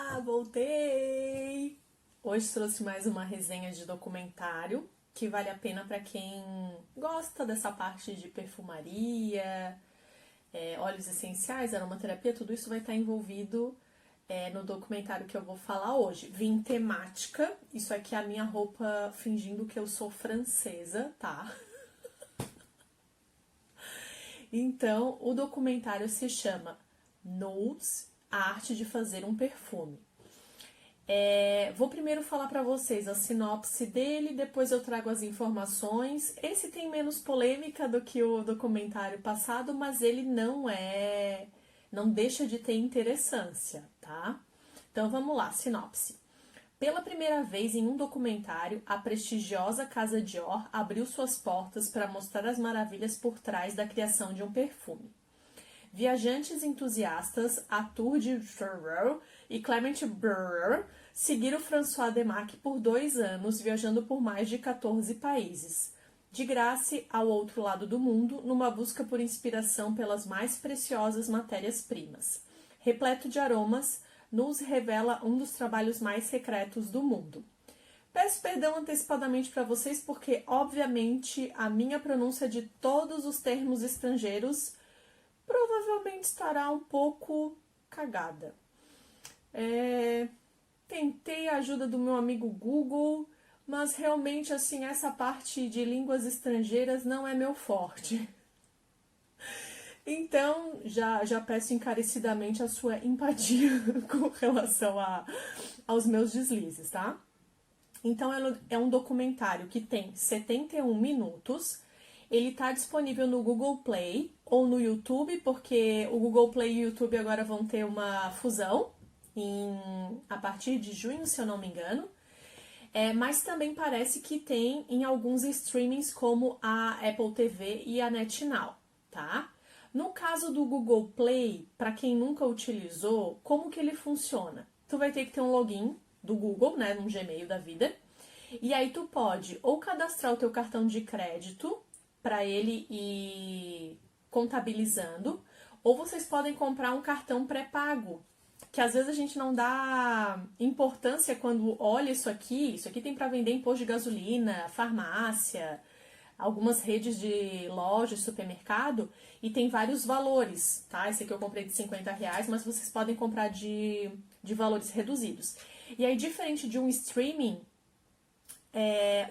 Olá, voltei! Hoje trouxe mais uma resenha de documentário que vale a pena para quem gosta dessa parte de perfumaria, óleos essenciais, aromaterapia, tudo isso vai estar envolvido no documentário que eu vou falar hoje. Vim temática, isso aqui é a minha roupa fingindo que eu sou francesa, tá? Então, o documentário se chama Nus, a arte de fazer um perfume. Vou primeiro falar para vocês a sinopse dele, depois eu trago as informações. Esse tem menos polêmica do que o documentário passado, mas ele não deixa de ter interessância, tá? Então vamos lá, sinopse. Pela primeira vez em um documentário, a prestigiosa Casa Dior abriu suas portas para mostrar as maravilhas por trás da criação de um perfume. Viajantes entusiastas, Arthur de Ferrer e Clement Brewer, seguiram François Demac por 2 anos, viajando por mais de 14 países. De graça ao outro lado do mundo, numa busca por inspiração pelas mais preciosas matérias-primas. Repleto de aromas, Nus revela um dos trabalhos mais secretos do mundo. Peço perdão antecipadamente para vocês porque, obviamente, a minha pronúncia de todos os termos estrangeiros provavelmente estará um pouco cagada. Tentei a ajuda do meu amigo Google, mas realmente, assim, essa parte de línguas estrangeiras não é meu forte. Então, já peço encarecidamente a sua empatia com relação aos meus deslizes, tá? Então, é um documentário que tem 71 minutos. Ele está disponível no Google Play ou no YouTube, porque o Google Play e o YouTube agora vão ter uma fusão a partir de junho, se eu não me engano. Mas também parece que tem em alguns streamings como a Apple TV e a NetNow, tá? No caso do Google Play, para quem nunca utilizou, como que ele funciona? Tu vai ter que ter um login do Google, né, num Gmail da vida, e aí tu pode ou cadastrar o teu cartão de crédito para ele ir contabilizando, ou vocês podem comprar um cartão pré-pago, que às vezes a gente não dá importância quando olha isso aqui tem para vender em posto de gasolina, farmácia, algumas redes de lojas, supermercado, e tem vários valores, tá? Esse aqui eu comprei de R$50, mas vocês podem comprar de valores reduzidos. E aí, diferente de um streaming,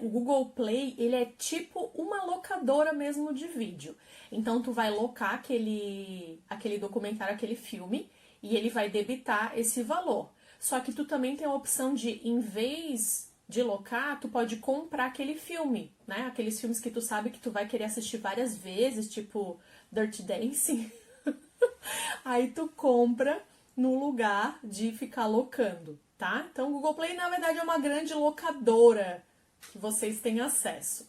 o Google Play, ele é tipo uma locadora mesmo de vídeo. Então, tu vai locar aquele documentário, aquele filme, e ele vai debitar esse valor. Só que tu também tem a opção de, em vez de locar, tu pode comprar aquele filme, né? Aqueles filmes que tu sabe que tu vai querer assistir várias vezes, tipo Dirty Dancing. Aí tu compra no lugar de ficar locando, tá? Então o Google Play, na verdade, é uma grande locadora que vocês têm acesso.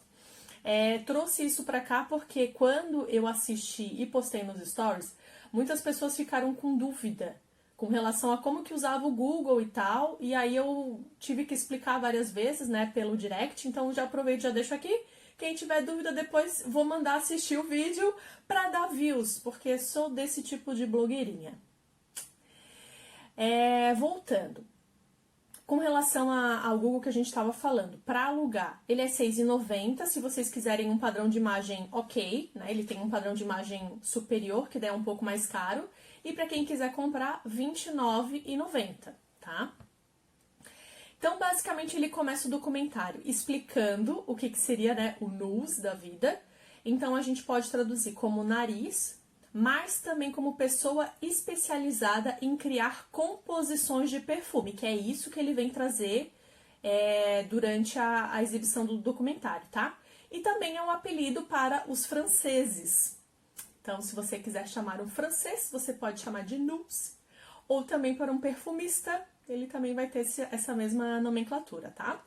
Trouxe isso pra cá porque quando eu assisti e postei nos stories, muitas pessoas ficaram com dúvida com relação a como que usava o Google e tal, e aí eu tive que explicar várias vezes, né, pelo direct, então já aproveito e já deixo aqui. Quem tiver dúvida depois vou mandar assistir o vídeo pra dar views, porque sou desse tipo de blogueirinha. Voltando. Com relação ao Google que a gente estava falando, para alugar, ele é R$6,90. Se vocês quiserem um padrão de imagem ok, né? Ele tem um padrão de imagem superior, que daí é um pouco mais caro. E para quem quiser comprar, R$29,90, tá? Então, basicamente, ele começa o documentário explicando o que seria, né, o nus da vida. Então, a gente pode traduzir como nariz, mas também como pessoa especializada em criar composições de perfume, que é isso que ele vem trazer durante a exibição do documentário, tá? E também é um apelido para os franceses. Então, se você quiser chamar um francês, você pode chamar de Nus, ou também para um perfumista, ele também vai ter essa mesma nomenclatura, tá?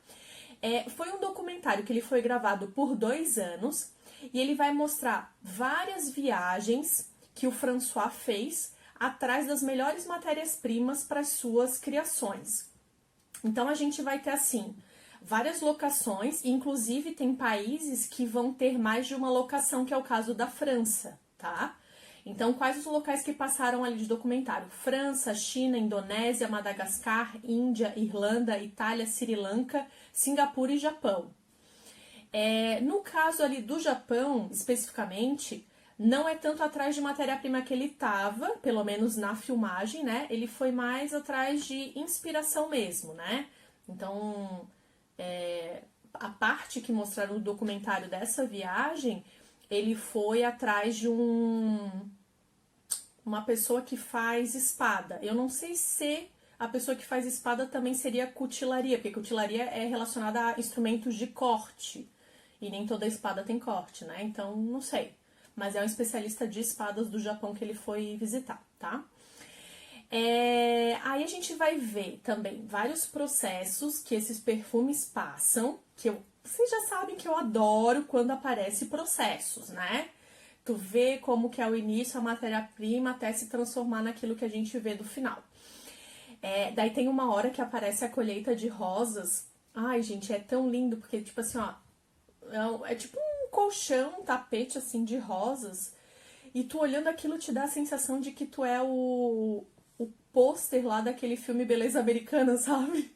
Foi um documentário que ele foi gravado por 2 anos, e ele vai mostrar várias viagens que o François fez atrás das melhores matérias-primas para as suas criações. Então, a gente vai ter, assim, várias locações, inclusive tem países que vão ter mais de uma locação, que é o caso da França, tá? Então, quais os locais que passaram ali de documentário? França, China, Indonésia, Madagascar, Índia, Irlanda, Itália, Sri Lanka, Singapura e Japão. No caso ali do Japão, especificamente, não é tanto atrás de matéria-prima que ele estava, pelo menos na filmagem, né? Ele foi mais atrás de inspiração mesmo, né? Então, a parte que mostraram no documentário dessa viagem, ele foi atrás de uma pessoa que faz espada. Eu não sei se a pessoa que faz espada também seria cutilaria, porque cutilaria é relacionada a instrumentos de corte. E nem toda espada tem corte, né? Então, não sei. Mas é um especialista de espadas do Japão que ele foi visitar, tá? Aí a gente vai ver também vários processos que esses perfumes passam, vocês já sabem que eu adoro quando aparece processos, né? Tu vê como que é o início, a matéria-prima, até se transformar naquilo que a gente vê do final. Daí tem uma hora que aparece a colheita de rosas. Ai, gente, é tão lindo, porque, tipo assim, ó, é tipo um colchão, um tapete, assim, de rosas. E tu olhando aquilo te dá a sensação de que tu é o pôster lá daquele filme Beleza Americana, sabe?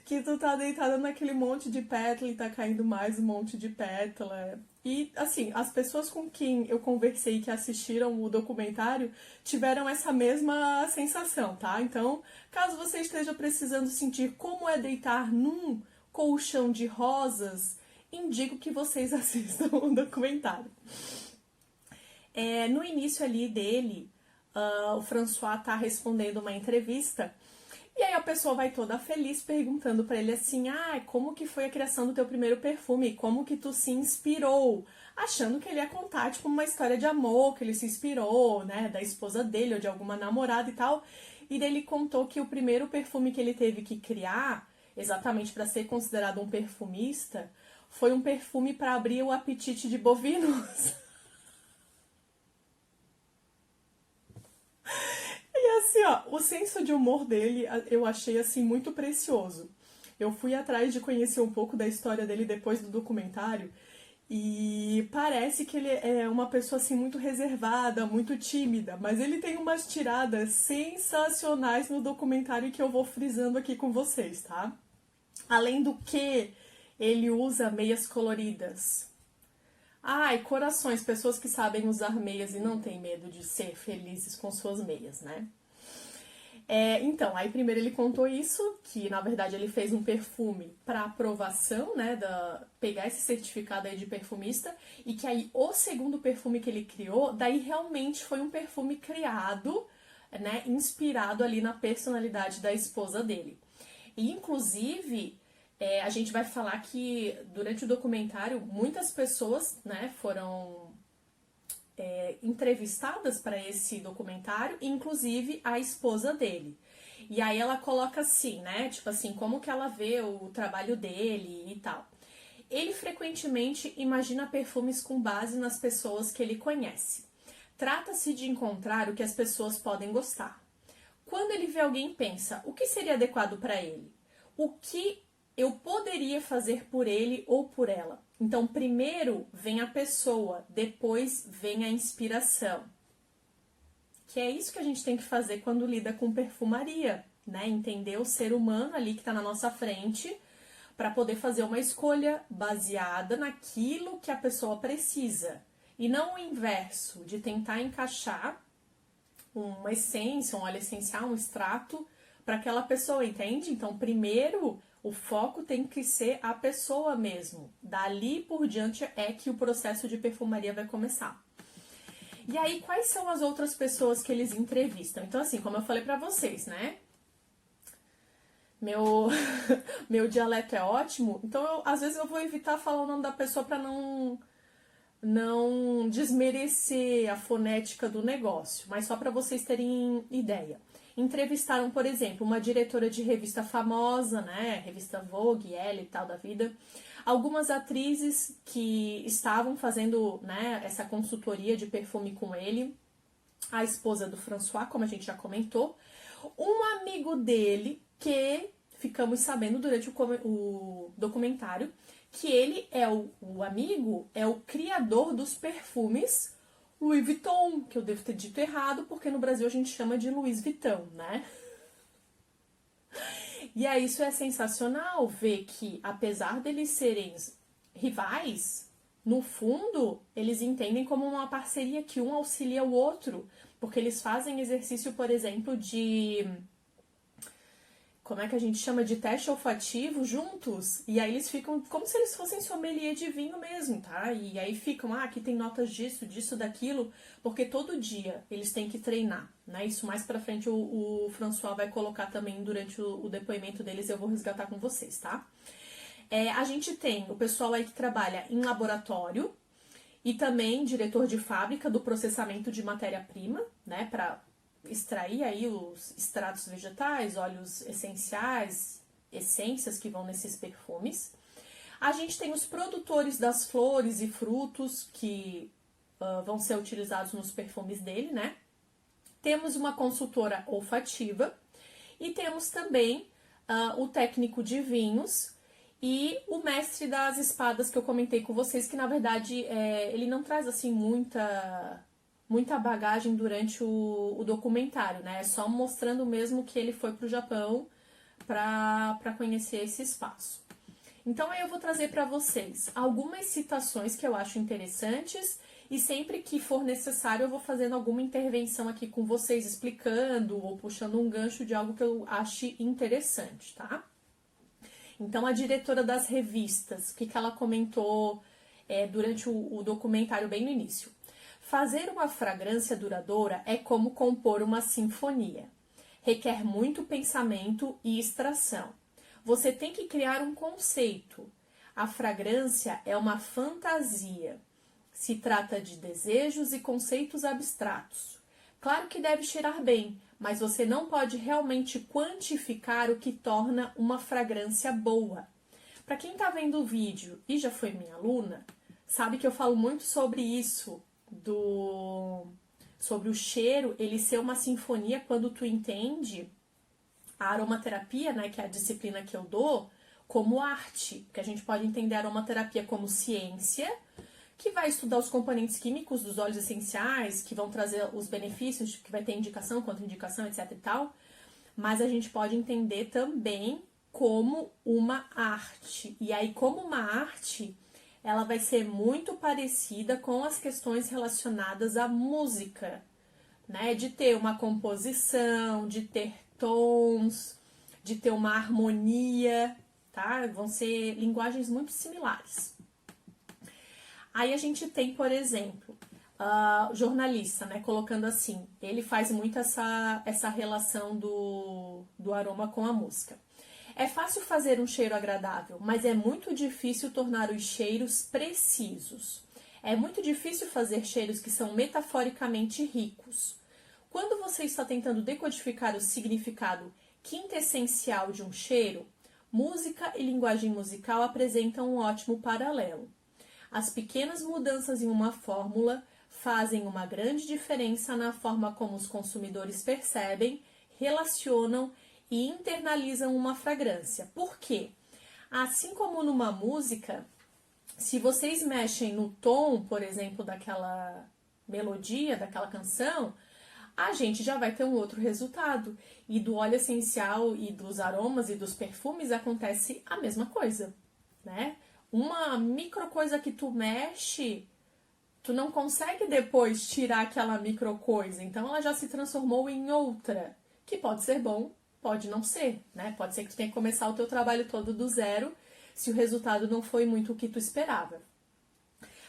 Que tu tá deitada naquele monte de pétala e tá caindo mais um monte de pétala. E, assim, as pessoas com quem eu conversei que assistiram o documentário tiveram essa mesma sensação, tá? Então, caso você esteja precisando sentir como é deitar num colchão de rosas, indico que vocês assistam o documentário. No início ali dele, o François tá respondendo uma entrevista. E aí a pessoa vai toda feliz perguntando pra ele assim, como que foi a criação do teu primeiro perfume? Como que tu se inspirou? Achando que ele ia contar, tipo, uma história de amor, que ele se inspirou, né, da esposa dele ou de alguma namorada e tal. E daí ele contou que o primeiro perfume que ele teve que criar, exatamente para ser considerado um perfumista, foi um perfume para abrir o apetite de bovinos. E assim, ó, o senso de humor dele eu achei assim muito precioso. Eu fui atrás de conhecer um pouco da história dele depois do documentário e parece que ele é uma pessoa assim muito reservada, muito tímida, mas ele tem umas tiradas sensacionais no documentário que eu vou frisando aqui com vocês, tá? Além do que ele usa meias coloridas. Corações, pessoas que sabem usar meias e não têm medo de ser felizes com suas meias, né? Então, aí primeiro ele contou isso, que na verdade ele fez um perfume para aprovação, né, pegar esse certificado aí de perfumista, e que aí o segundo perfume que ele criou, daí realmente foi um perfume criado, né, inspirado ali na personalidade da esposa dele. E inclusive, a gente vai falar que durante o documentário muitas pessoas, né, foram entrevistadas para esse documentário, inclusive a esposa dele. E aí ela coloca assim, né, tipo assim, como que ela vê o trabalho dele e tal. Ele frequentemente imagina perfumes com base nas pessoas que ele conhece. Trata-se de encontrar o que as pessoas podem gostar. Quando ele vê alguém, pensa, o que seria adequado para ele? O que eu poderia fazer por ele ou por ela? Então, primeiro vem a pessoa, depois vem a inspiração. Que é isso que a gente tem que fazer quando lida com perfumaria, né? Entender o ser humano ali que está na nossa frente para poder fazer uma escolha baseada naquilo que a pessoa precisa. E não o inverso, de tentar encaixar uma essência, um óleo essencial, um extrato para aquela pessoa, entende? Então, primeiro, o foco tem que ser a pessoa mesmo. Dali por diante é que o processo de perfumaria vai começar. E aí, quais são as outras pessoas que eles entrevistam? Então, assim, como eu falei pra vocês, né? Meu dialeto é ótimo, então às vezes eu vou evitar falar o nome da pessoa pra não desmerecer a fonética do negócio, mas só para vocês terem ideia. Entrevistaram, por exemplo, uma diretora de revista famosa, né, revista Vogue, Elle e tal da vida, algumas atrizes que estavam fazendo, né, essa consultoria de perfume com ele, a esposa do François, como a gente já comentou, um amigo dele que ficamos sabendo durante o documentário que ele é o amigo, é o criador dos perfumes Louis Vuitton, que eu devo ter dito errado, porque no Brasil a gente chama de Louis Vuitton, né? E aí isso é sensacional ver que, apesar deles serem rivais, no fundo, eles entendem como uma parceria que um auxilia o outro, porque eles fazem exercício, por exemplo, de... como é que a gente chama? De teste olfativo juntos. E aí eles ficam como se eles fossem sommelier de vinho mesmo, tá? E aí ficam, aqui tem notas disso, disso, daquilo, porque todo dia eles têm que treinar, né? Isso mais pra frente o François vai colocar também durante o depoimento deles, eu vou resgatar com vocês, tá? A gente tem o pessoal aí que trabalha em laboratório e também diretor de fábrica do processamento de matéria-prima, né? Pra extrair aí os extratos vegetais, óleos essenciais, essências que vão nesses perfumes. A gente tem os produtores das flores e frutos que vão ser utilizados nos perfumes dele, né? Temos uma consultora olfativa e temos também o técnico de vinhos e o mestre das espadas que eu comentei com vocês, que na verdade ele não traz assim muita bagagem durante o documentário, né? É só mostrando mesmo que ele foi para o Japão para conhecer esse espaço. Então aí eu vou trazer para vocês algumas citações que eu acho interessantes e sempre que for necessário eu vou fazendo alguma intervenção aqui com vocês, explicando ou puxando um gancho de algo que eu ache interessante, tá? Então a diretora das revistas, o que ela comentou durante o documentário bem no início? Fazer uma fragrância duradoura é como compor uma sinfonia. Requer muito pensamento e extração. Você tem que criar um conceito. A fragrância é uma fantasia. Se trata de desejos e conceitos abstratos. Claro que deve cheirar bem, mas você não pode realmente quantificar o que torna uma fragrância boa. Para quem está vendo o vídeo e já foi minha aluna, sabe que eu falo muito sobre isso, sobre o cheiro, ele ser uma sinfonia quando tu entende a aromaterapia, né, que é a disciplina que eu dou, como arte. Porque a gente pode entender a aromaterapia como ciência, que vai estudar os componentes químicos dos óleos essenciais, que vão trazer os benefícios, que vai ter indicação, contraindicação, etc e tal. Mas a gente pode entender também como uma arte. E aí, como uma arte, ela vai ser muito parecida com as questões relacionadas à música, né? De ter uma composição, de ter tons, de ter uma harmonia, tá? Vão ser linguagens muito similares. Aí a gente tem, por exemplo, jornalista, né? Colocando assim, ele faz muito essa relação do aroma com a música. É fácil fazer um cheiro agradável, mas é muito difícil tornar os cheiros precisos. É muito difícil fazer cheiros que são metaforicamente ricos. Quando você está tentando decodificar o significado quintessencial de um cheiro, música e linguagem musical apresentam um ótimo paralelo. As pequenas mudanças em uma fórmula fazem uma grande diferença na forma como os consumidores percebem, relacionam e internalizam uma fragrância. Por quê? Assim como numa música, se vocês mexem no tom, por exemplo, daquela melodia, daquela canção, a gente já vai ter um outro resultado. E do óleo essencial e dos aromas e dos perfumes acontece a mesma coisa, né? Uma micro coisa que tu mexe, tu não consegue depois tirar aquela micro coisa. Então ela já se transformou em outra, que pode ser bom, pode não ser, né? Pode ser que tu tenha que começar o teu trabalho todo do zero, se o resultado não foi muito o que tu esperava.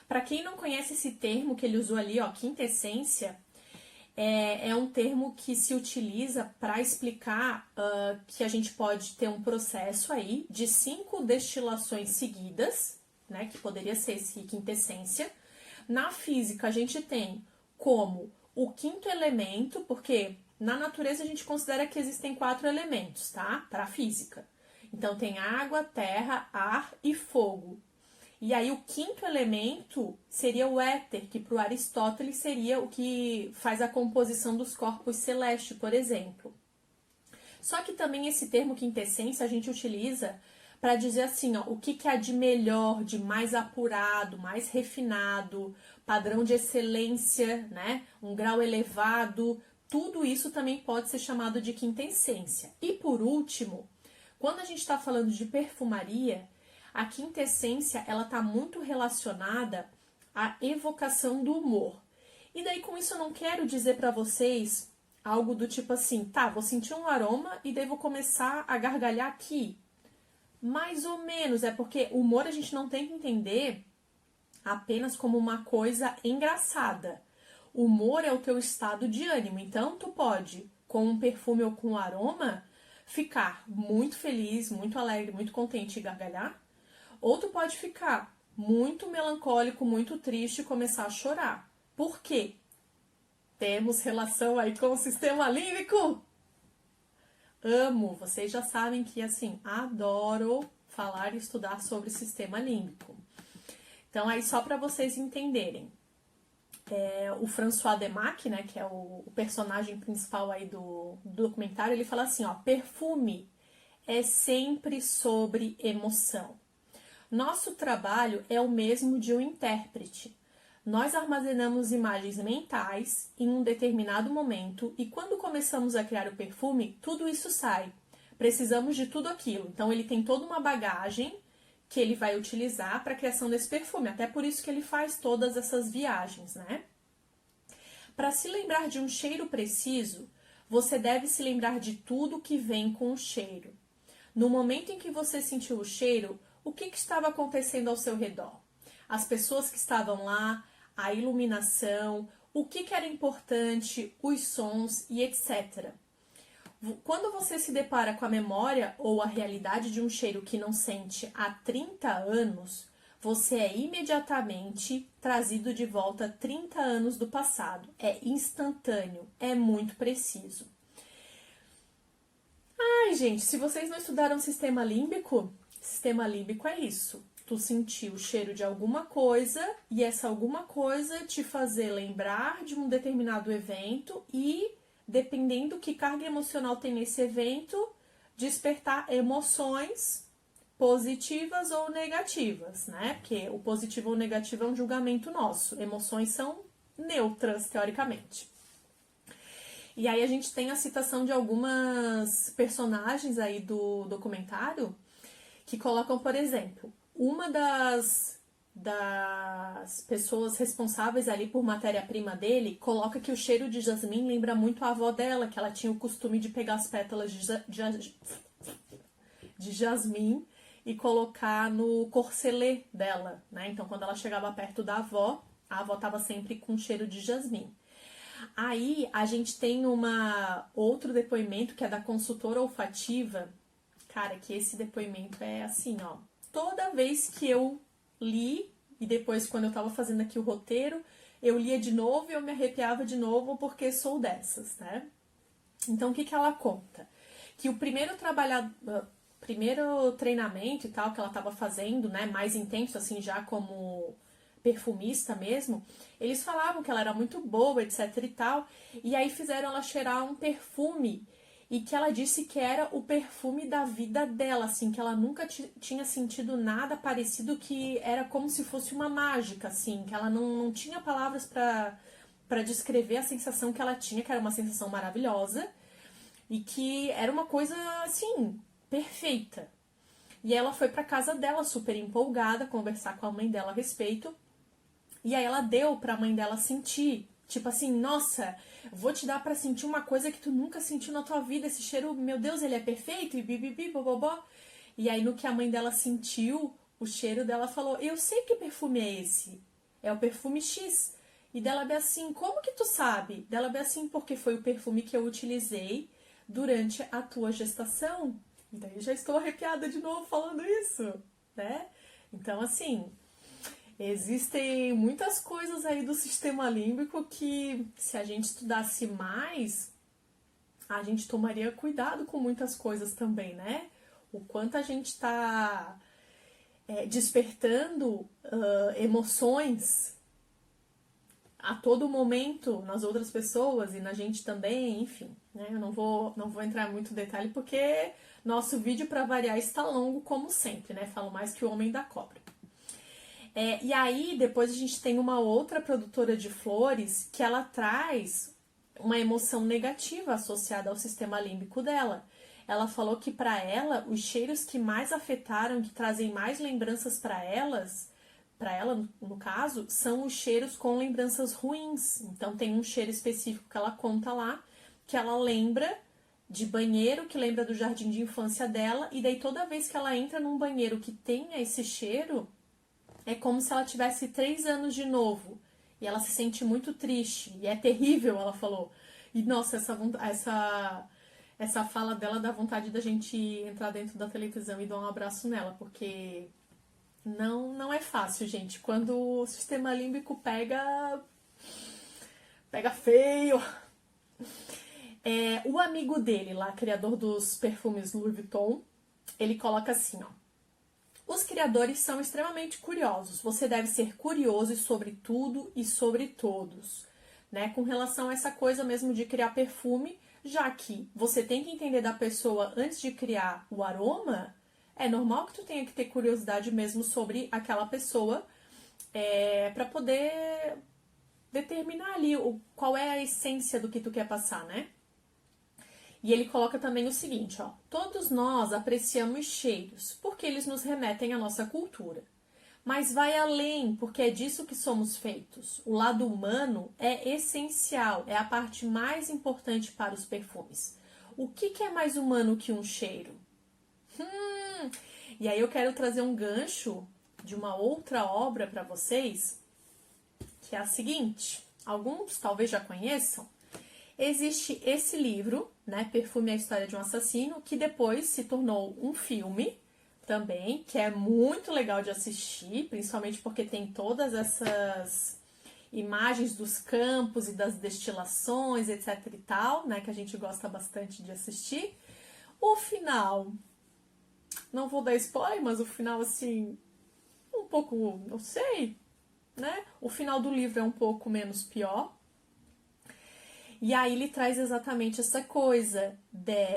Para quem não conhece esse termo que ele usou ali, ó, quintessência, é um termo que se utiliza para explicar que a gente pode ter um processo aí de 5 destilações seguidas, né, que poderia ser esse quintessência. Na física, a gente tem como o quinto elemento, porque na natureza a gente considera que existem 4 elementos, tá? Para a física. Então, tem água, terra, ar e fogo. E aí o quinto elemento seria o éter, que para o Aristóteles seria o que faz a composição dos corpos celestes, por exemplo. Só que também esse termo quintessência a gente utiliza para dizer assim, ó, o que que há de melhor, de mais apurado, mais refinado, padrão de excelência, né? Um grau elevado, tudo isso também pode ser chamado de quinta essência. E por último, quando a gente está falando de perfumaria, a quinta essência ela está muito relacionada à evocação do humor. E daí com isso eu não quero dizer para vocês algo do tipo assim, tá, vou sentir um aroma e daí vou começar a gargalhar aqui. Mais ou menos, é porque o humor a gente não tem que entender apenas como uma coisa engraçada. O humor é o teu estado de ânimo, então tu pode, com um perfume ou com um aroma, ficar muito feliz, muito alegre, muito contente e gargalhar, ou tu pode ficar muito melancólico, muito triste e começar a chorar. Por quê? Temos relação aí com o sistema límbico? Amo, vocês já sabem que, assim, adoro falar e estudar sobre o sistema límbico. Então, aí só para vocês entenderem, o François Demac, né, que é o personagem principal aí do documentário, ele fala assim, ó, perfume é sempre sobre emoção. Nosso trabalho é o mesmo de um intérprete. Nós armazenamos imagens mentais em um determinado momento e quando começamos a criar o perfume, tudo isso sai. Precisamos de tudo aquilo. Então ele tem toda uma bagagem que ele vai utilizar para a criação desse perfume. Até por isso que ele faz todas essas viagens, né? Para se lembrar de um cheiro preciso, você deve se lembrar de tudo que vem com o cheiro. No momento em que você sentiu o cheiro, o que estava acontecendo ao seu redor? As pessoas que estavam lá, a iluminação, o que era importante, os sons e etc. Quando você se depara com a memória ou a realidade de um cheiro que não sente há 30 anos, você é imediatamente trazido de volta 30 anos do passado. É instantâneo, é muito preciso. Ai, gente, se vocês não estudaram sistema límbico é isso. Tu sentir o cheiro de alguma coisa e essa alguma coisa te fazer lembrar de um determinado evento e, dependendo que carga emocional tem nesse evento, despertar emoções positivas ou negativas, né? Porque o positivo ou negativo é um julgamento nosso. Emoções são neutras, teoricamente. E aí a gente tem a citação de algumas personagens aí do documentário que colocam, por exemplo, uma das pessoas responsáveis ali por matéria-prima dele coloca que o cheiro de jasmim lembra muito a avó dela, que ela tinha o costume de pegar as pétalas de jasmim e colocar no corcelê dela, né? Então, quando ela chegava perto da avó, a avó estava sempre com cheiro de jasmim. Aí, a gente tem outro depoimento que é da consultora olfativa. Cara, que esse depoimento é assim, ó. Toda vez que eu li, e depois quando eu tava fazendo aqui o roteiro, eu lia de novo e eu me arrepiava de novo porque sou dessas, né? Então, o que que ela conta? Que o primeiro treinamento e tal que ela tava fazendo, né, mais intenso, assim, já como perfumista mesmo, eles falavam que ela era muito boa, etc e tal, e aí fizeram ela cheirar um perfume e que ela disse que era o perfume da vida dela, assim, que ela nunca tinha sentido nada parecido, que era como se fosse uma mágica, assim, que ela não tinha palavras para descrever a sensação que ela tinha, que era uma sensação maravilhosa e que era uma coisa, assim, perfeita. E ela foi para casa dela super empolgada, conversar com a mãe dela a respeito, e aí ela deu para a mãe dela sentir. Tipo assim, nossa, vou te dar pra sentir uma coisa que tu nunca sentiu na tua vida. Esse cheiro, meu Deus, ele é perfeito e bibibi, bobobó. E aí no que a mãe dela sentiu o cheiro dela, falou, eu sei que perfume é esse. É o perfume X. E dela bem assim, como que tu sabe? Dela bem assim, porque foi o perfume que eu utilizei durante a tua gestação. E daí eu já estou arrepiada de novo falando isso, né? Então assim... Existem muitas coisas aí do sistema límbico que, se a gente estudasse mais, a gente tomaria cuidado com muitas coisas também, né? O quanto a gente está despertando emoções a todo momento nas outras pessoas e na gente também, enfim. né? Eu não vou entrar muito em detalhe porque nosso vídeo, para variar, está longo como sempre, né? Falo mais que o Homem da Cobra. E aí, depois a gente tem uma outra produtora de flores que ela traz uma emoção negativa associada ao sistema límbico dela. Ela falou que para ela, os cheiros que mais afetaram, que trazem mais lembranças para ela, no caso, são os cheiros com lembranças ruins. Então tem um cheiro específico que ela conta lá, que ela lembra de banheiro, que lembra do jardim de infância dela, e daí toda vez que ela entra num banheiro que tenha esse cheiro, é como se ela tivesse 3 anos de novo. E ela se sente muito triste. E é terrível, ela falou. E, nossa, essa fala dela dá vontade da gente entrar dentro da televisão e dar um abraço nela. Porque não é fácil, gente. Quando o sistema límbico pega feio. O amigo dele lá, criador dos perfumes Louis Vuitton, ele coloca assim, ó. Os criadores são extremamente curiosos. Você deve ser curioso sobre tudo e sobre todos, né? Com relação a essa coisa mesmo de criar perfume, já que você tem que entender da pessoa antes de criar o aroma, é normal que tu tenha que ter curiosidade mesmo sobre aquela pessoa para poder determinar ali qual é a essência do que tu quer passar, né? E ele coloca também o seguinte, ó. Todos nós apreciamos cheiros, porque eles nos remetem à nossa cultura. Mas vai além, porque é disso que somos feitos. O lado humano é essencial, é a parte mais importante para os perfumes. O que é mais humano que um cheiro? E aí eu quero trazer um gancho de uma outra obra para vocês, que é a seguinte. Alguns talvez já conheçam. Existe esse livro, né, Perfume é a História de um Assassino, que depois se tornou um filme também, que é muito legal de assistir, principalmente porque tem todas essas imagens dos campos e das destilações, etc e tal, né, que a gente gosta bastante de assistir. O final, não vou dar spoiler, mas o final, assim, um pouco, não sei, né? O final do livro é um pouco menos pior. E aí ele traz exatamente essa coisa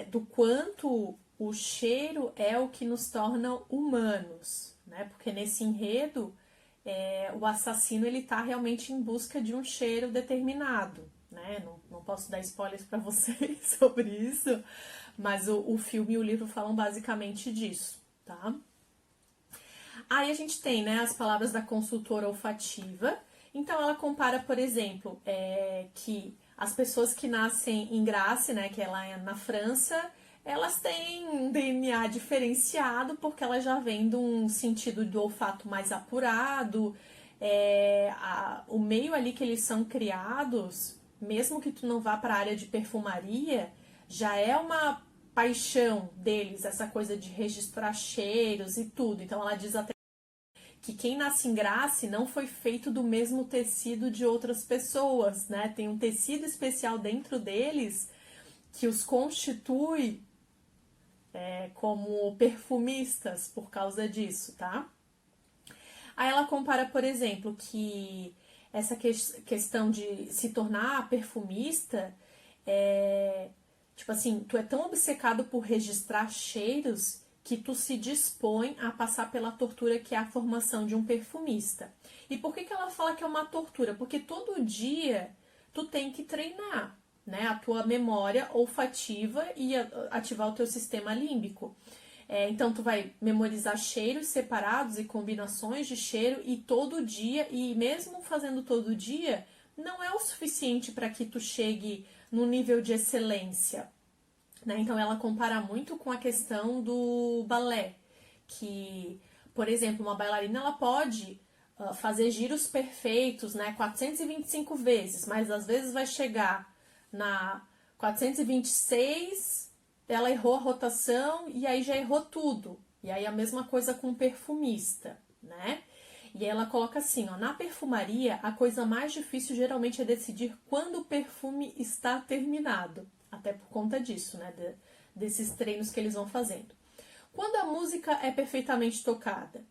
do quanto o cheiro é o que nos torna humanos, né? Porque nesse enredo, o assassino ele tá realmente em busca de um cheiro determinado, né? Não posso dar spoilers para vocês sobre isso, mas o filme e o livro falam basicamente disso, tá? Aí a gente tem, né, as palavras da consultora olfativa. Então ela compara, por exemplo, que as pessoas que nascem em Grasse, né, que é lá na França, elas têm um DNA diferenciado porque elas já vêm de um sentido do olfato mais apurado. O meio ali que eles são criados, mesmo que tu não vá para a área de perfumaria, já é uma paixão deles, essa coisa de registrar cheiros e tudo. Então ela diz até que quem nasce em Grasse não foi feito do mesmo tecido de outras pessoas, né? Tem um tecido especial dentro deles que os constitui como perfumistas por causa disso, tá? Aí ela compara, por exemplo, que essa questão de se tornar perfumista tipo assim, tu é tão obcecado por registrar cheiros que tu se dispõe a passar pela tortura que é a formação de um perfumista. E por que ela fala que é uma tortura? Porque todo dia tu tem que treinar, né, a tua memória olfativa e ativar o teu sistema límbico. Então tu vai memorizar cheiros separados e combinações de cheiro e todo dia, e mesmo fazendo todo dia, não é o suficiente para que tu chegue no nível de excelência. Né? Então ela compara muito com a questão do balé, que, por exemplo, uma bailarina ela pode fazer giros perfeitos, né, 425 vezes, mas às vezes vai chegar na 426, ela errou a rotação e aí já errou tudo. E aí a mesma coisa com o perfumista, né? E ela coloca assim, ó, na perfumaria, a coisa mais difícil geralmente é decidir quando o perfume está terminado. Até por conta disso, né? Desses treinos que eles vão fazendo. Quando a música é perfeitamente tocada,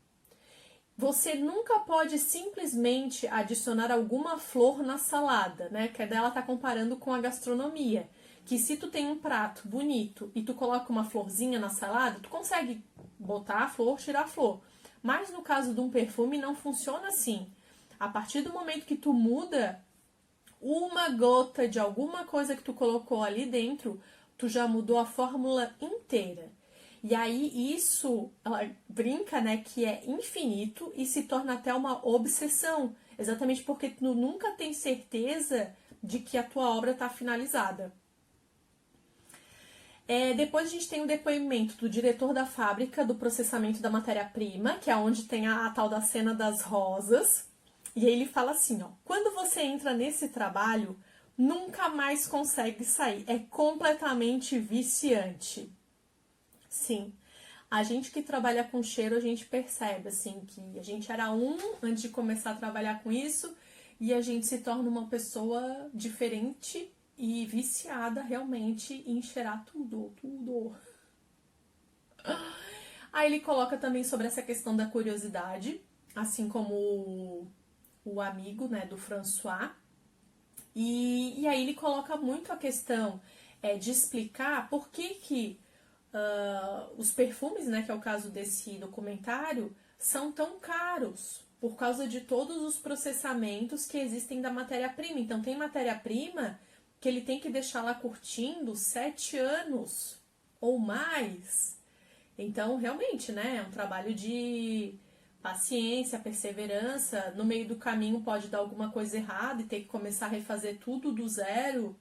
você nunca pode simplesmente adicionar alguma flor na salada, né? Que ela está comparando com a gastronomia. que se tu tem um prato bonito e tu coloca uma florzinha na salada, tu consegue botar a flor, tirar a flor. Mas no caso de um perfume não funciona assim. A partir do momento que tu muda uma gota de alguma coisa que tu colocou ali dentro, tu já mudou a fórmula inteira. E aí isso, ela brinca, né, que é infinito e se torna até uma obsessão. Exatamente porque tu nunca tem certeza de que a tua obra está finalizada. Depois a gente tem o depoimento do diretor da fábrica do processamento da matéria-prima, que é onde tem a tal da cena das rosas. E aí ele fala assim, ó, quando você entra nesse trabalho, nunca mais consegue sair. É completamente viciante. Sim. A gente que trabalha com cheiro, a gente percebe, assim, que a gente era antes de começar a trabalhar com isso, e a gente se torna uma pessoa diferente e viciada realmente em cheirar tudo. Aí ele coloca também sobre essa questão da curiosidade, assim como o amigo, né, do François. E aí ele coloca muito a questão de explicar por que os perfumes, né, que é o caso desse documentário, são tão caros por causa de todos os processamentos que existem da matéria-prima. Então tem matéria-prima que ele tem que deixar lá curtindo 7 anos ou mais. Então, realmente, né, é um trabalho de paciência, perseverança. No meio do caminho pode dar alguma coisa errada e ter que começar a refazer tudo do zero,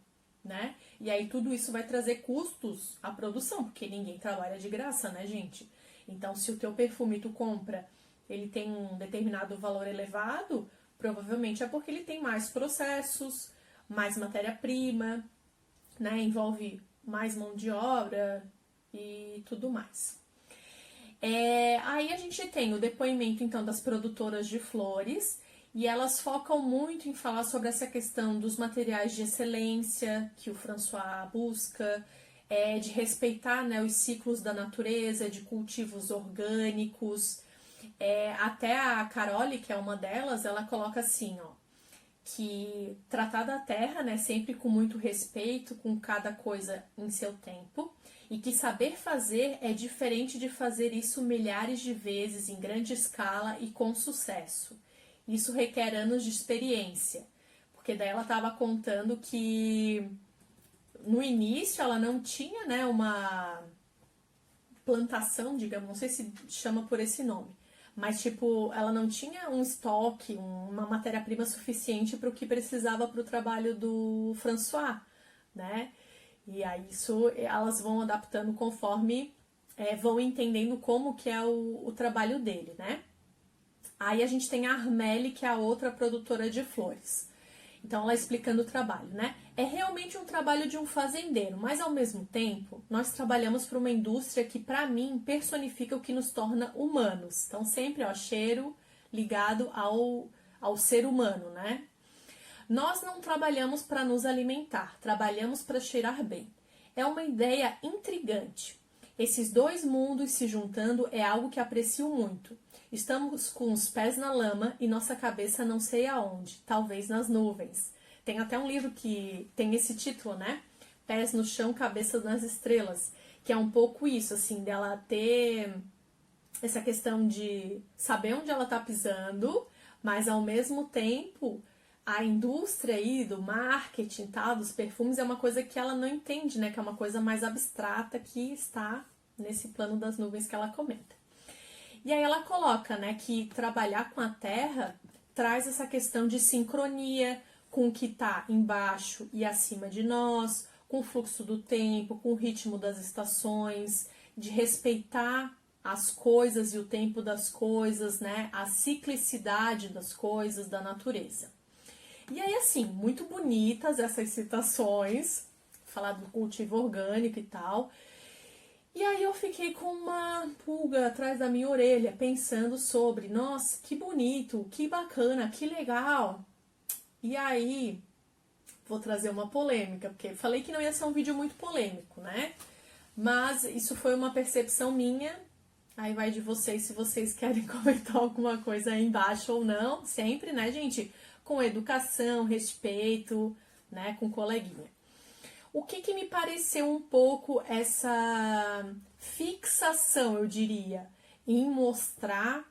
né? E aí tudo isso vai trazer custos à produção, porque ninguém trabalha de graça, né, gente? Então, se o teu perfume tu compra, ele tem um determinado valor elevado, provavelmente é porque ele tem mais processos, mais matéria-prima, né? Envolve mais mão de obra e tudo mais. Aí a gente tem o depoimento, então, das produtoras de flores, e elas focam muito em falar sobre essa questão dos materiais de excelência que o François busca, de respeitar, né, os ciclos da natureza, de cultivos orgânicos. Até a Carole, que é uma delas, ela coloca assim, ó, que tratar da terra, né, sempre com muito respeito, com cada coisa em seu tempo, e que saber fazer é diferente de fazer isso milhares de vezes em grande escala e com sucesso. Isso requer anos de experiência, porque daí ela estava contando que no início ela não tinha, né, uma plantação, digamos, não sei se chama por esse nome, mas tipo, ela não tinha um estoque, uma matéria-prima suficiente para o que precisava para o trabalho do François, né? E aí isso elas vão adaptando conforme vão entendendo como que é o trabalho dele, né? Aí a gente tem a Armelle, que é a outra produtora de flores. Então ela explicando o trabalho, né? É realmente um trabalho de um fazendeiro, mas ao mesmo tempo nós trabalhamos para uma indústria que para mim personifica o que nos torna humanos. Então sempre, ó, cheiro ligado ao ser humano, né? Nós não trabalhamos para nos alimentar, trabalhamos para cheirar bem. É uma ideia intrigante. Esses dois mundos se juntando é algo que aprecio muito. Estamos com os pés na lama e nossa cabeça não sei aonde, talvez nas nuvens. Tem até um livro que tem esse título, né? Pés no chão, cabeça nas estrelas, que é um pouco isso, assim, dela ter essa questão de saber onde ela tá pisando, mas ao mesmo tempo a indústria aí do marketing, tal, dos perfumes é uma coisa que ela não entende, né? Que é uma coisa mais abstrata que está nesse plano das nuvens que ela comenta. E aí ela coloca, né, que trabalhar com a terra traz essa questão de sincronia com o que está embaixo e acima de nós, com o fluxo do tempo, com o ritmo das estações, de respeitar as coisas e o tempo das coisas, né, a ciclicidade das coisas, da natureza. E aí, assim, muito bonitas essas citações, falar do cultivo orgânico e tal. E aí eu fiquei com uma pulga atrás da minha orelha, pensando sobre, nossa, que bonito, que bacana, que legal. E aí, vou trazer uma polêmica, porque falei que não ia ser um vídeo muito polêmico, né? Mas isso foi uma percepção minha. Aí vai de vocês se vocês querem comentar alguma coisa aí embaixo ou não. Sempre, né, gente? Com educação, respeito, né, com coleguinha. O que me pareceu um pouco essa fixação, eu diria, em mostrar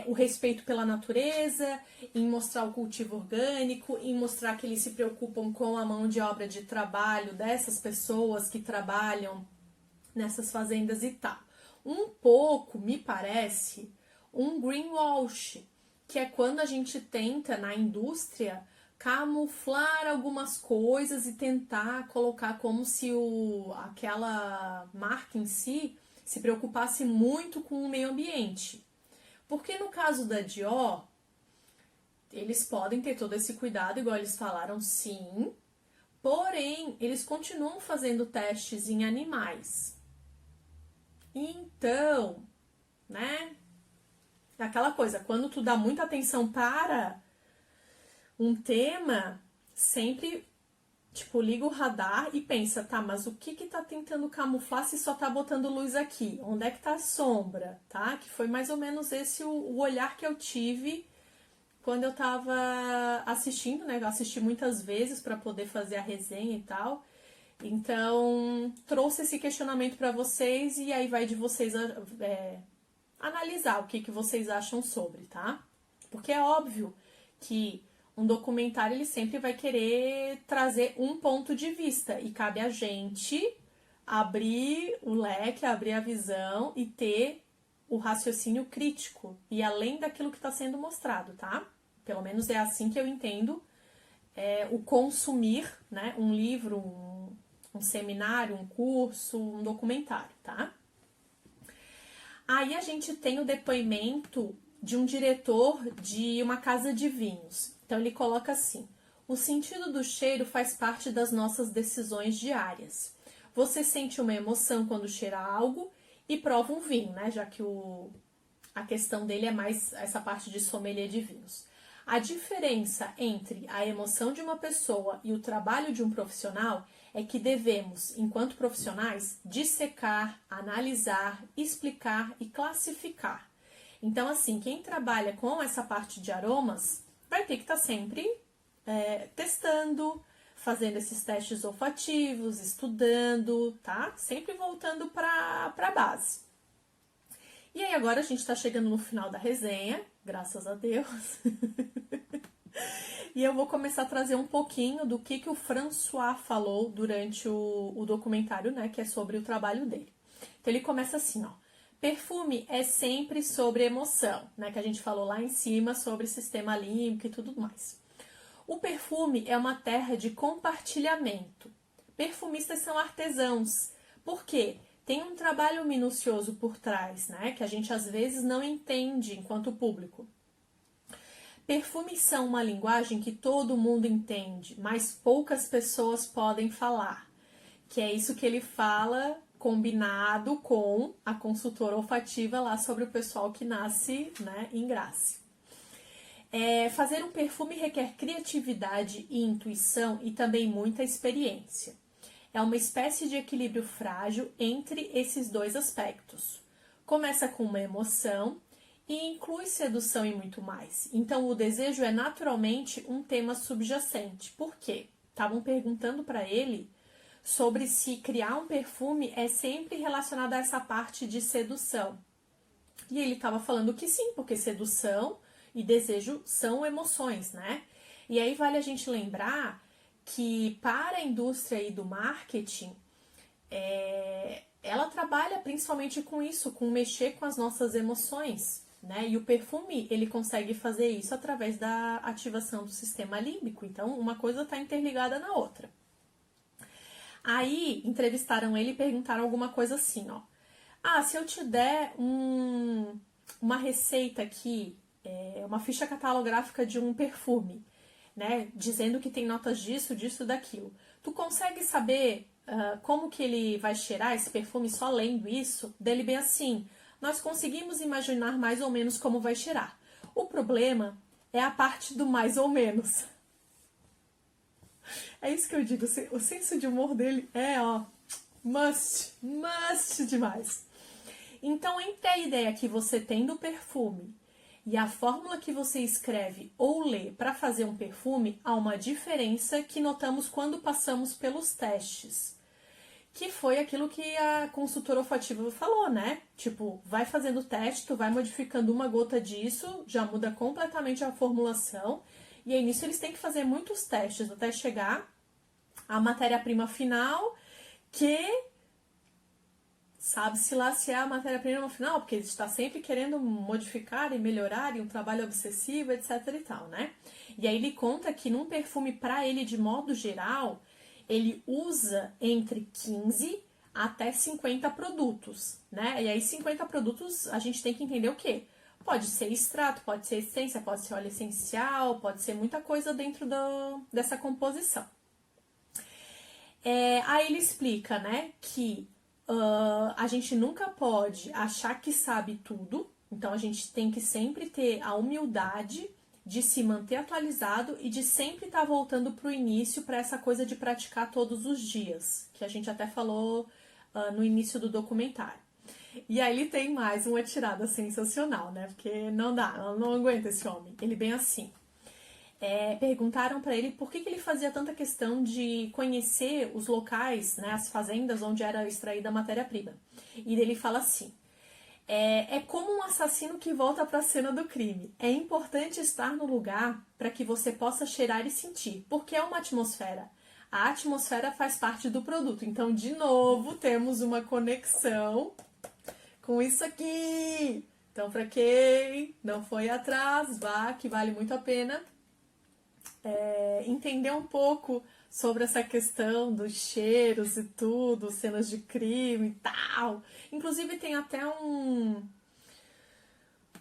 o respeito pela natureza, em mostrar o cultivo orgânico, em mostrar que eles se preocupam com a mão de obra de trabalho dessas pessoas que trabalham nessas fazendas e tal. Um pouco, me parece, um greenwash, que é quando a gente tenta, na indústria, camuflar algumas coisas e tentar colocar como se aquela marca em si se preocupasse muito com o meio ambiente. Porque no caso da Dior, eles podem ter todo esse cuidado, igual eles falaram, sim, porém, eles continuam fazendo testes em animais. Então, né, aquela coisa, quando tu dá muita atenção para um tema, sempre, tipo, liga o radar e pensa, tá, mas o que tá tentando camuflar se só tá botando luz aqui? Onde é que tá a sombra, tá? Que foi mais ou menos esse o olhar que eu tive quando eu tava assistindo, né? Eu assisti muitas vezes para poder fazer a resenha e tal. Então, trouxe esse questionamento para vocês e aí vai de vocês analisar o que vocês acham sobre, tá? Porque é óbvio que um documentário ele sempre vai querer trazer um ponto de vista e cabe a gente abrir o leque, abrir a visão e ter o raciocínio crítico e além daquilo que está sendo mostrado, tá? Pelo menos é assim que eu entendo o consumir, né? Um livro, um seminário, um curso, um documentário, tá? Aí a gente tem o depoimento de um diretor de uma casa de vinhos. Então ele coloca assim: o sentido do cheiro faz parte das nossas decisões diárias. Você sente uma emoção quando cheira algo e prova um vinho, né? Já que a questão dele é mais essa parte de sommelier de vinhos. A diferença entre a emoção de uma pessoa e o trabalho de um profissional é que devemos, enquanto profissionais, dissecar, analisar, explicar e classificar. Então, assim, quem trabalha com essa parte de aromas vai ter que estar sempre testando, fazendo esses testes olfativos, estudando, tá? Sempre voltando para a base. E aí agora a gente está chegando no final da resenha, graças a Deus. E eu vou começar a trazer um pouquinho do que o François falou durante o documentário, né, que é sobre o trabalho dele. Então ele começa assim, ó: perfume é sempre sobre emoção, né, que a gente falou lá em cima sobre sistema límbico e tudo mais. O perfume é uma terra de compartilhamento. Perfumistas são artesãos. Por quê? Tem um trabalho minucioso por trás, né, que a gente às vezes não entende enquanto público. Perfumes são uma linguagem que todo mundo entende, mas poucas pessoas podem falar. Que é isso que ele fala combinado com a consultora olfativa lá sobre o pessoal que nasce, né, em Grace. Fazer um perfume requer criatividade e intuição e também muita experiência. É uma espécie de equilíbrio frágil entre esses dois aspectos. Começa com uma emoção e inclui sedução e muito mais. Então, o desejo é naturalmente um tema subjacente. Por quê? Estavam perguntando para ele sobre se criar um perfume é sempre relacionado a essa parte de sedução. E ele estava falando que sim, porque sedução e desejo são emoções, né? E aí vale a gente lembrar que para a indústria e do marketing, ela trabalha principalmente com isso, com mexer com as nossas emoções, né? E o perfume, ele consegue fazer isso através da ativação do sistema límbico. Então, uma coisa está interligada na outra. Aí, entrevistaram ele e perguntaram alguma coisa assim, ó: se eu te der uma receita aqui, uma ficha catalográfica de um perfume, né, dizendo que tem notas disso, disso, daquilo, tu consegue saber como que ele vai cheirar esse perfume só lendo isso? Dele bem assim: nós conseguimos imaginar mais ou menos como vai cheirar. O problema é a parte do mais ou menos. É isso que eu digo, o senso de humor dele must demais. Então, entre a ideia que você tem do perfume e a fórmula que você escreve ou lê para fazer um perfume, há uma diferença que notamos quando passamos pelos testes. Que foi aquilo que a consultora olfativa falou, né? Tipo, vai fazendo o teste, tu vai modificando uma gota disso, já muda completamente a formulação. E aí nisso eles têm que fazer muitos testes até chegar à matéria-prima final, que sabe-se lá se é a matéria-prima final, porque ele está sempre querendo modificar e melhorar, e um trabalho obsessivo, etc e tal, né? E aí ele conta que num perfume, para ele, de modo geral, ele usa entre 15 até 50 produtos, né? E aí 50 produtos a gente tem que entender o quê? Pode ser extrato, pode ser essência, pode ser óleo essencial, pode ser muita coisa dentro dessa composição. Aí ele explica, né, que a gente nunca pode achar que sabe tudo, então a gente tem que sempre ter a humildade de se manter atualizado e de sempre estar voltando para o início, para essa coisa de praticar todos os dias, que a gente até falou no início do documentário. E aí ele tem mais uma tirada sensacional, né? Porque não dá, não aguenta esse homem. Ele bem assim. Perguntaram para ele por que ele fazia tanta questão de conhecer os locais, né, as fazendas onde era extraída a matéria-prima. E ele fala assim: é como um assassino que volta para a cena do crime. É importante estar no lugar para que você possa cheirar e sentir, porque é uma atmosfera. A atmosfera faz parte do produto. Então, de novo, temos uma conexão com isso aqui. Então, para quem não foi atrás, vá, que vale muito a pena entender um pouco sobre essa questão dos cheiros e tudo, cenas de crime e tal. Inclusive tem até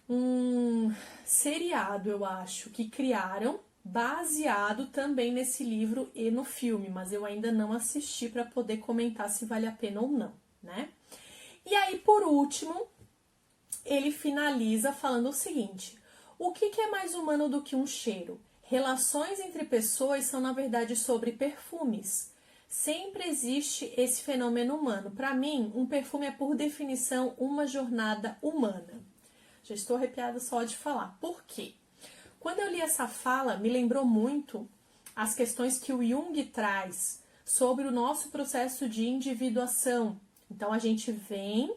um seriado, eu acho, que criaram baseado também nesse livro e no filme, mas eu ainda não assisti para poder comentar se vale a pena ou não, né? E aí, por último, ele finaliza falando o seguinte: o que é mais humano do que um cheiro? Relações entre pessoas são, na verdade, sobre perfumes. Sempre existe esse fenômeno humano. Para mim, um perfume é, por definição, uma jornada humana. Já estou arrepiada só de falar. Por quê? Quando eu li essa fala, me lembrou muito as questões que o Jung traz sobre o nosso processo de individuação. Então, a gente vem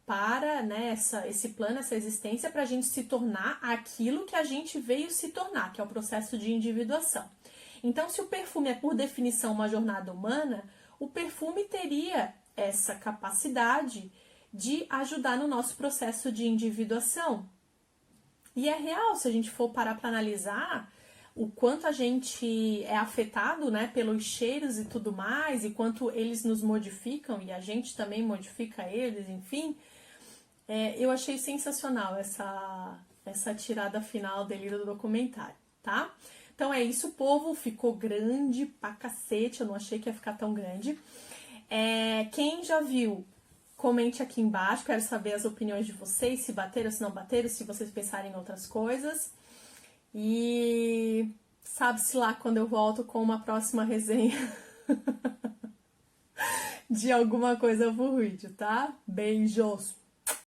para, né, esse plano, essa existência, para a gente se tornar aquilo que a gente veio se tornar, que é o processo de individuação. Então, se o perfume é, por definição, uma jornada humana, o perfume teria essa capacidade de ajudar no nosso processo de individuação. E é real, se a gente for parar para analisar o quanto a gente é afetado, né, pelos cheiros e tudo mais, e quanto eles nos modificam e a gente também modifica eles, enfim. Eu achei sensacional essa tirada final dele do documentário, tá? Então é isso, povo. Ficou grande pra cacete, eu não achei que ia ficar tão grande. Quem já viu, comente aqui embaixo, quero saber as opiniões de vocês, se bateram, se não bateram, se vocês pensarem em outras coisas. E sabe-se lá quando eu volto com uma próxima resenha de alguma coisa por vídeo, tá? Beijos!